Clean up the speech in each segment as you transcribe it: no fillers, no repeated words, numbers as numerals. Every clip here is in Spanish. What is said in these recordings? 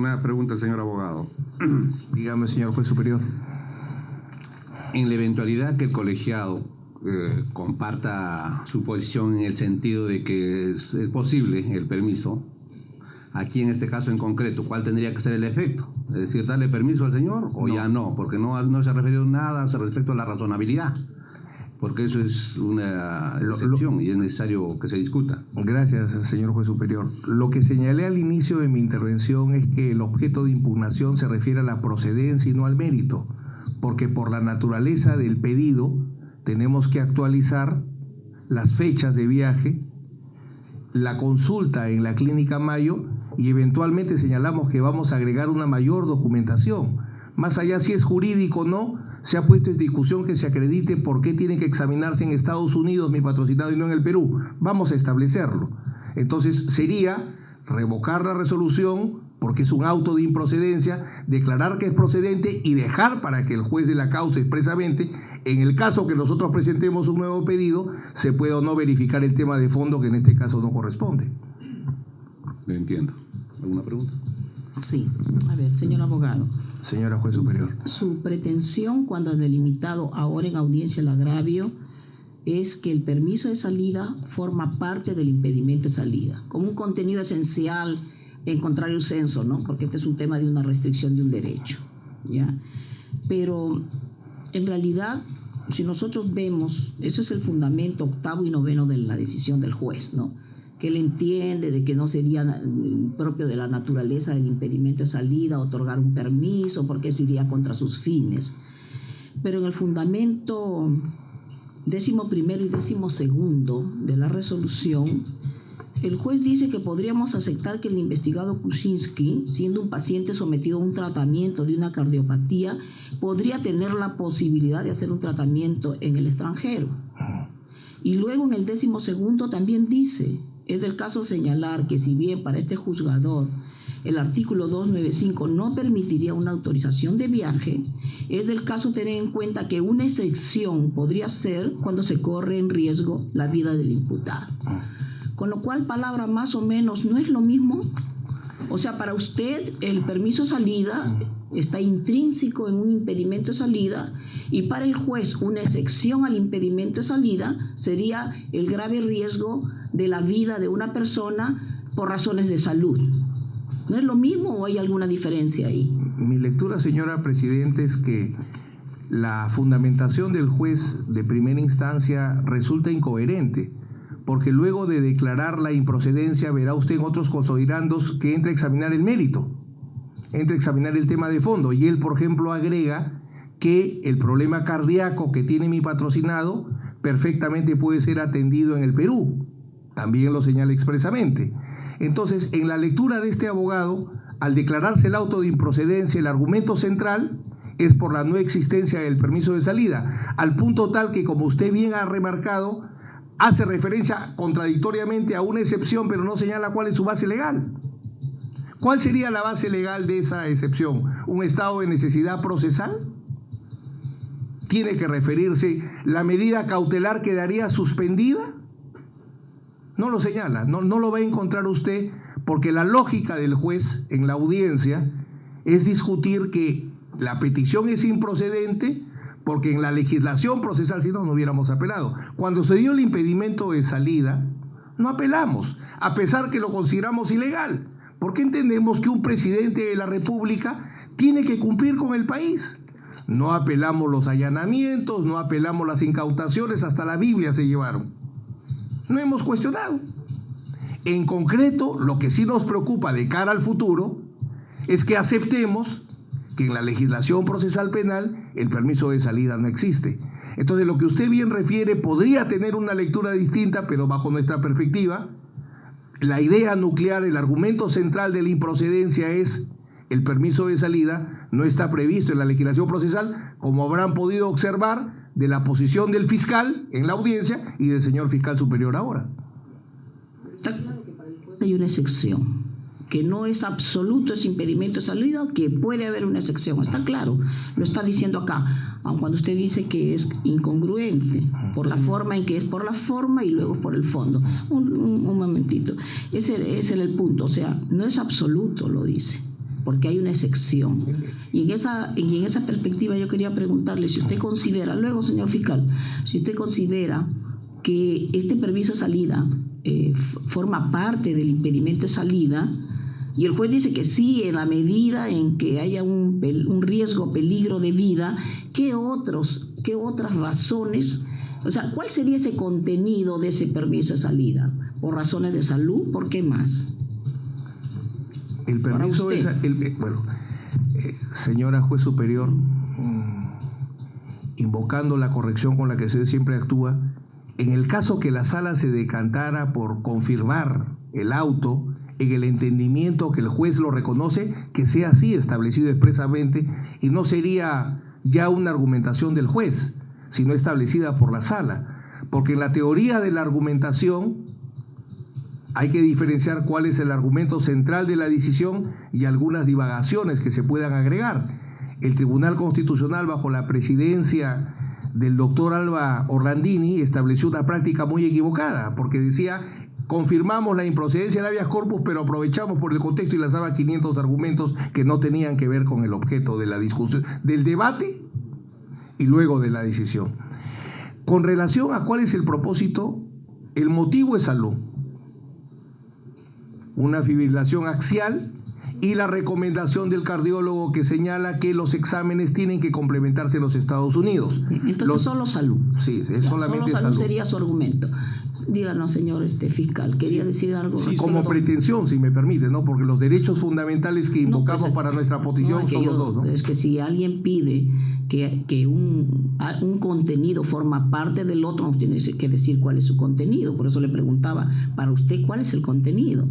Una pregunta, señor abogado. Dígame, señor juez superior. En la eventualidad que el colegiado comparta su posición en el sentido de que es posible el permiso, aquí en este caso en concreto, ¿cuál tendría que ser el efecto? Es decir, ¿darle permiso al señor o ya no? Porque no se ha referido nada respecto a la razonabilidad, porque eso es una excepción y es necesario que se discuta. Gracias, señor juez superior. Lo que señalé al inicio de mi intervención es que el objeto de impugnación se refiere a la procedencia y no al mérito, porque por la naturaleza del pedido tenemos que actualizar las fechas de viaje, la consulta en la Clínica Mayo y eventualmente señalamos que vamos a agregar una mayor documentación. Más allá si es jurídico o no, se ha puesto en discusión que se acredite por qué tiene que examinarse en Estados Unidos mi patrocinado y no en el Perú. Vamos a establecerlo. Entonces sería revocar la resolución porque es un auto de improcedencia, declarar que es procedente y dejar para que el juez de la causa expresamente, en el caso que nosotros presentemos un nuevo pedido, se pueda o no verificar el tema de fondo que en este caso no corresponde. Entiendo. ¿Alguna pregunta? Sí. A ver, señor abogado. Señora juez superior. Su pretensión cuando ha delimitado ahora en audiencia el agravio es que el permiso de salida forma parte del impedimento de salida, como un contenido esencial en contrario censo, ¿no? Porque este es un tema de una restricción de un derecho, ¿ya? Pero en realidad, si nosotros vemos, ese es el fundamento octavo y noveno de la decisión del juez, ¿no? Que él entiende de que no sería propio de la naturaleza del impedimento de salida otorgar un permiso porque eso iría contra sus fines. Pero en el fundamento 11º y 12º de la resolución, el juez dice que podríamos aceptar que el investigado Kuczynski, siendo un paciente sometido a un tratamiento de una cardiopatía, podría tener la posibilidad de hacer un tratamiento en el extranjero. Y luego en el 12º también dice, es del caso señalar que si bien para este juzgador el artículo 295 no permitiría una autorización de viaje, es del caso tener en cuenta que una excepción podría ser cuando se corre en riesgo la vida del imputado. Con lo cual, palabra más o menos, ¿no es lo mismo? O sea, para usted el permiso de salida está intrínseco en un impedimento de salida y para el juez una excepción al impedimento de salida sería el grave riesgo de la vida de una persona por razones de salud. ¿No es lo mismo o hay alguna diferencia ahí? Mi lectura, señora Presidenta, es que la fundamentación del juez de primera instancia resulta incoherente, porque luego de declarar la improcedencia verá usted en otros considerandos que entra a examinar el mérito, entra a examinar el tema de fondo, y él, por ejemplo, agrega que el problema cardíaco que tiene mi patrocinado perfectamente puede ser atendido en el Perú, también lo señala expresamente. Entonces, en la lectura de este abogado, al declararse el auto de improcedencia, el argumento central es por la no existencia del permiso de salida, al punto tal que, como usted bien ha remarcado, hace referencia contradictoriamente a una excepción, pero no señala cuál es su base legal. ¿Cuál sería la base legal de esa excepción? ¿Un estado de necesidad procesal? ¿Tiene que referirse la medida cautelar quedaría suspendida? No lo señala, no lo va a encontrar usted, porque la lógica del juez en la audiencia es discutir que la petición es improcedente porque en la legislación procesal, si no, no hubiéramos apelado. Cuando se dio el impedimento de salida, no apelamos, a pesar que lo consideramos ilegal, porque entendemos que un presidente de la República tiene que cumplir con el país. No apelamos los allanamientos, no apelamos las incautaciones, hasta la Biblia se llevaron. No hemos cuestionado. En concreto, lo que sí nos preocupa de cara al futuro es que aceptemos que en la legislación procesal penal el permiso de salida no existe. Entonces, lo que usted bien refiere podría tener una lectura distinta, pero bajo nuestra perspectiva, la idea nuclear, el argumento central de la improcedencia es el permiso de salida no está previsto en la legislación procesal, como habrán podido observar de la posición del fiscal en la audiencia y del señor fiscal superior ahora. Hay una excepción, que no es absoluto ese impedimento de salida, que puede haber una excepción, está claro, lo está diciendo acá, aun cuando usted dice que es incongruente por la forma en que es por la forma y luego por el fondo. Un momentito, ese es el punto, o sea, no es absoluto, lo dice, porque hay una excepción. Y en esa perspectiva yo quería preguntarle si usted considera, luego señor fiscal, si usted considera que este permiso de salida forma parte del impedimento de salida, y el juez dice que sí, en la medida en que haya un riesgo, peligro de vida, ¿qué otras razones? O sea, ¿cuál sería ese contenido de ese permiso de salida? ¿Por razones de salud? ¿Por qué más? El permiso es... señora juez superior, invocando la corrección con la que usted siempre actúa, en el caso que la sala se decantara por confirmar el auto, en el entendimiento que el juez lo reconoce, que sea así establecido expresamente, y no sería ya una argumentación del juez, sino establecida por la sala. Porque en la teoría de la argumentación hay que diferenciar cuál es el argumento central de la decisión y algunas divagaciones que se puedan agregar. El Tribunal Constitucional, bajo la presidencia del doctor Alba Orlandini, estableció una práctica muy equivocada, porque decía: confirmamos la improcedencia del habeas corpus, pero aprovechamos por el contexto y lanzaba 500 argumentos que no tenían que ver con el objeto de la discusión, del debate y luego de la decisión. Con relación a cuál es el propósito, el motivo es salud, una fibrilación axial y la recomendación del cardiólogo que señala que los exámenes tienen que complementarse en los Estados Unidos. Entonces solo salud. Sí, es solamente solo salud sería su argumento. Díganos, señor fiscal, ¿quería decir algo? Sí, como pretensión, si me permite, ¿no? Porque los derechos fundamentales que invocamos para nuestra posición son los dos, ¿no? Es que si alguien pide que un contenido forma parte del otro, no tiene que decir cuál es su contenido. Por eso le preguntaba, para usted, ¿cuál es el contenido?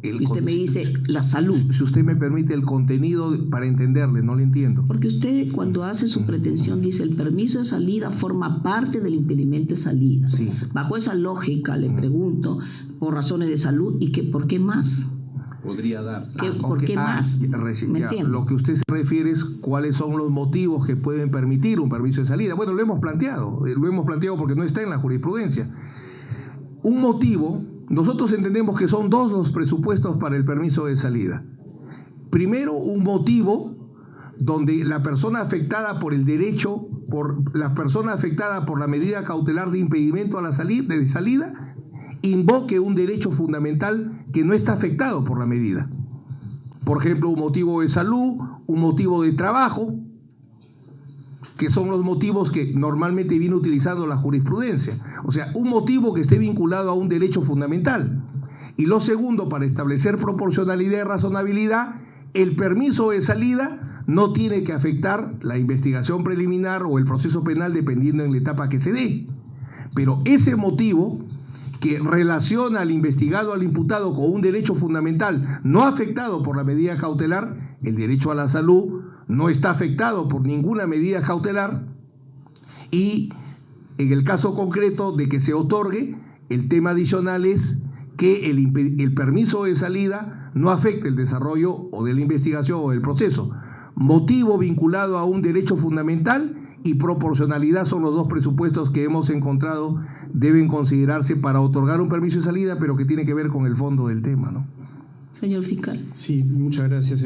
Y usted me dice la salud. Si usted me permite el contenido para entenderle, no le entiendo. Porque usted, cuando hace su pretensión, dice el permiso de salida forma parte del impedimento de salida. Sí. Bajo esa lógica le pregunto, por razones de salud, ¿y por qué más? Podría dar. ¿Por qué más? Lo que usted se refiere es cuáles son los motivos que pueden permitir un permiso de salida. Bueno, lo hemos planteado porque no está en la jurisprudencia. Un motivo... Nosotros entendemos que son dos los presupuestos para el permiso de salida. Primero, un motivo donde la persona afectada por el derecho, la persona afectada por la medida cautelar de impedimento a la salida, invoque un derecho fundamental que no está afectado por la medida. Por ejemplo, un motivo de salud, un motivo de trabajo, que son los motivos que normalmente viene utilizando la jurisprudencia. O sea, un motivo que esté vinculado a un derecho fundamental. Y lo segundo, para establecer proporcionalidad y razonabilidad, el permiso de salida no tiene que afectar la investigación preliminar o el proceso penal dependiendo en la etapa que se dé. Pero ese motivo que relaciona al investigado, al imputado con un derecho fundamental no afectado por la medida cautelar, el derecho a la salud, no está afectado por ninguna medida cautelar, y en el caso concreto de que se otorgue, el tema adicional es que el permiso de salida no afecte el desarrollo o de la investigación o del proceso. Motivo vinculado a un derecho fundamental y proporcionalidad son los dos presupuestos que hemos encontrado deben considerarse para otorgar un permiso de salida, pero que tiene que ver con el fondo del tema, ¿no? Señor fiscal. Sí, muchas gracias.